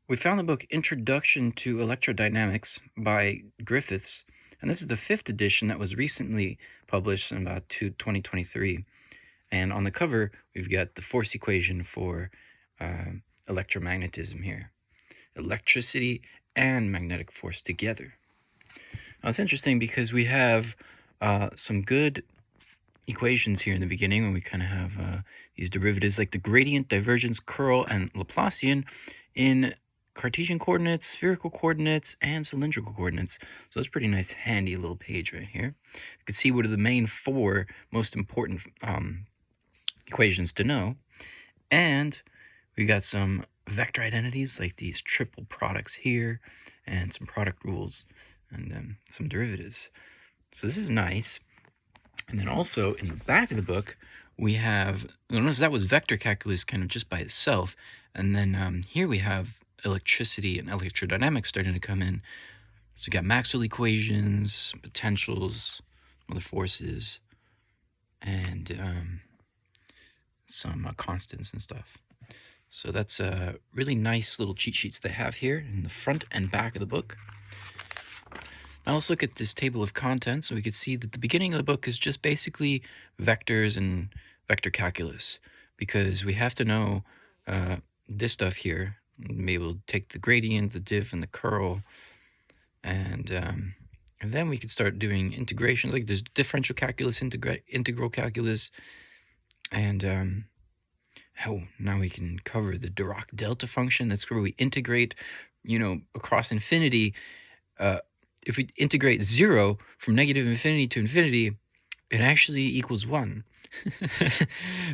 We found the book Introduction to Electrodynamics by Griffiths, and this is the 5th edition that was recently published in about 2023. And on the cover, we've got the force equation for electromagnetism here. Electricity and magnetic force together. Now it's interesting because we have some good equations here in the beginning when we kind of have these derivatives like the gradient, divergence, curl, and Laplacian in Cartesian coordinates, spherical coordinates, and cylindrical coordinates. So it's a pretty nice, handy little page right here. You can see what are the main 4 most important equations to know. And we got some vector identities like these triple products here, and some product rules, and then some derivatives. So this is nice. And then also in the back of the book, we have, notice that was vector calculus kind of just by itself. And then here we have electricity and electrodynamics starting to come in. So we got Maxwell equations, potentials, other forces, and some constants and stuff. So that's really nice little cheat sheets they have here in the front and back of the book. Now let's look at this table of contents. So we could see that the beginning of the book is just basically vectors and vector calculus, because we have to know this stuff here, and be able to take the gradient, the diff, and the curl, and then we could start doing integrations. Like there's differential calculus, integral calculus, and now we can cover the Dirac delta function. That's where we integrate, across infinity. If we integrate 0 from negative infinity to infinity, it actually equals 1.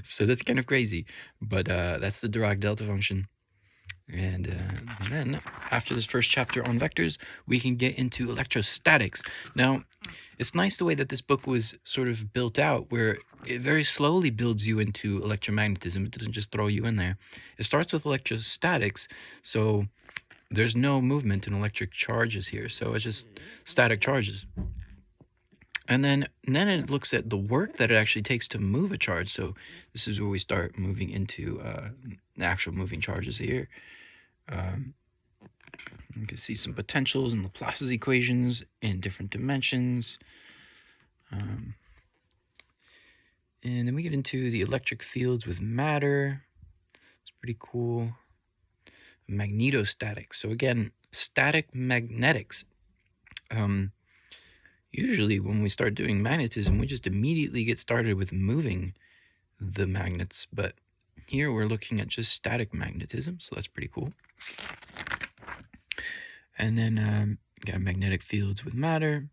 So that's kind of crazy, but that's the Dirac delta function. And then after this first chapter on vectors, we can get into electrostatics. Now, it's nice the way that this book was sort of built out, where it very slowly builds you into electromagnetism. It doesn't just throw you in there. It starts with electrostatics, so there's no movement in electric charges here, so it's just static charges. And then it looks at the work that it actually takes to move a charge. So this is where we start moving into the actual moving charges here. You can see some potentials and Laplace's equations in different dimensions. And then we get into the electric fields with matter. It's pretty cool. Magnetostatics. So again, static magnetics. Usually when we start doing magnetism, we just immediately get started with moving the magnets, but here we're looking at just static magnetism, so that's pretty cool. And then got magnetic fields with matter.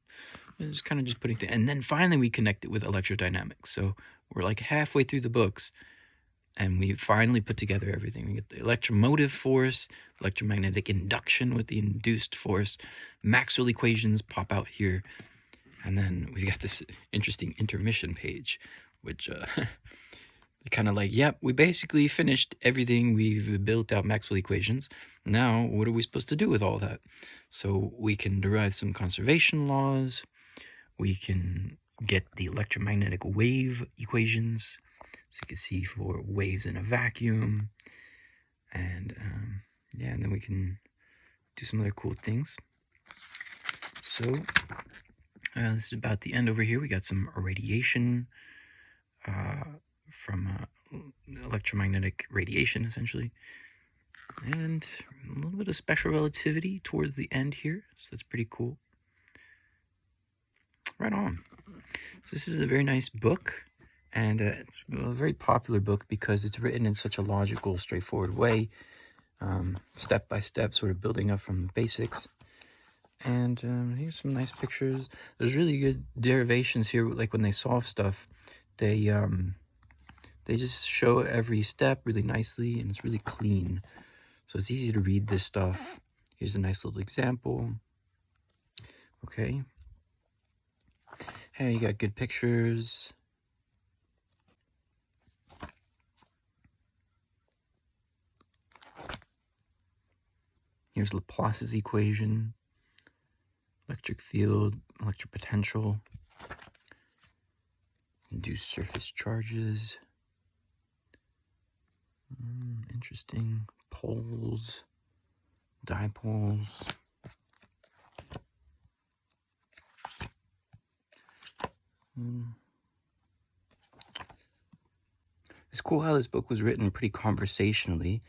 It's kind of just putting things, and then finally we connect it with electrodynamics. So we're like halfway through the books, and we finally put together everything. We get the electromotive force, electromagnetic induction with the induced force, Maxwell equations pop out here, and then we got this interesting intermission page, which kind of like, yep, we basically finished everything. We've built out Maxwell equations. Now, what are we supposed to do with all that? So we can derive some conservation laws. We can get the electromagnetic wave equations. So you can see for waves in a vacuum. And yeah, and then we can do some other cool things. So this is about the end over here. We got some irradiation from electromagnetic radiation, essentially. And a little bit of special relativity towards the end here. So that's pretty cool. Right on. So this is a very nice book. And it's a very popular book because it's written in such a logical, straightforward way. Step by step, sort of building up from the basics. And here's some nice pictures. There's really good derivations here, like when they solve stuff, they just show every step really nicely, and it's really clean. So it's easy to read this stuff. Here's a nice little example. Okay. Hey, you got good pictures. Here's Laplace's equation. Electric field, electric potential. Induced surface charges. Interesting. Poles. dipoles. It's cool how this book was written pretty conversationally.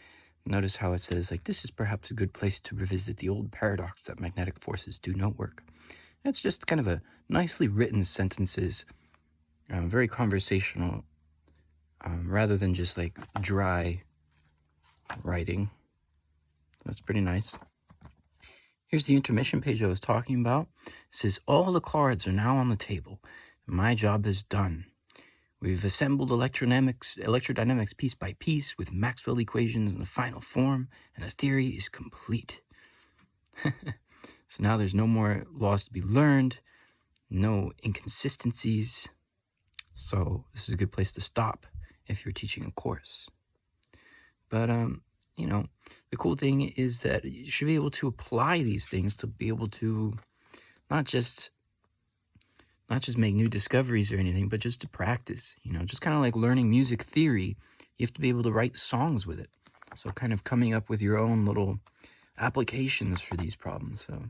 Notice how it says, like, this is perhaps a good place to revisit the old paradox that magnetic forces do no work. That's just kind of a nicely written sentences, very conversational, rather than just like dry writing. That's pretty nice. Here's the intermission page I was talking about. It says, all the cards are now on the table. My job is done. We've assembled electrodynamics piece by piece with Maxwell equations in the final form, and the theory is complete. So now there's no more laws to be learned, no inconsistencies. So this is a good place to stop if you're teaching a course. But, you know, the cool thing is that you should be able to apply these things to be able to not just make new discoveries or anything, but just to practice, you know, just kind of like learning music theory. You have to be able to write songs with it. So kind of coming up with your own little applications for these problems. So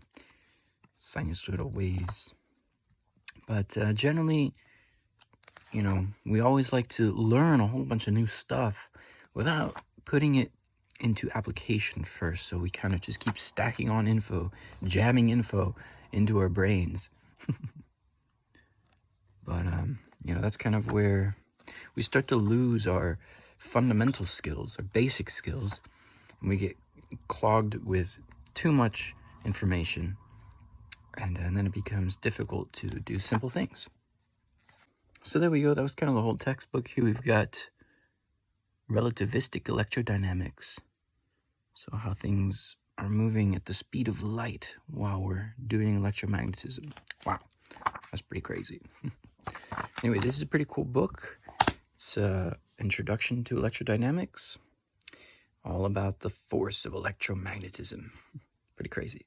sinusoidal waves. But generally, you know, we always like to learn a whole bunch of new stuff without putting it into application first. So we kind of just keep stacking on info, jamming info into our brains. But, you know, that's kind of where we start to lose our fundamental skills, our basic skills, and we get clogged with too much information, and then it becomes difficult to do simple things. So there we go. That was kind of the whole textbook. Here we've got relativistic electrodynamics. So how things are moving at the speed of light while we're doing electromagnetism. Wow, that's pretty crazy. Anyway, this is a pretty cool book. It's an introduction to electrodynamics, all about the force of electromagnetism. Pretty crazy.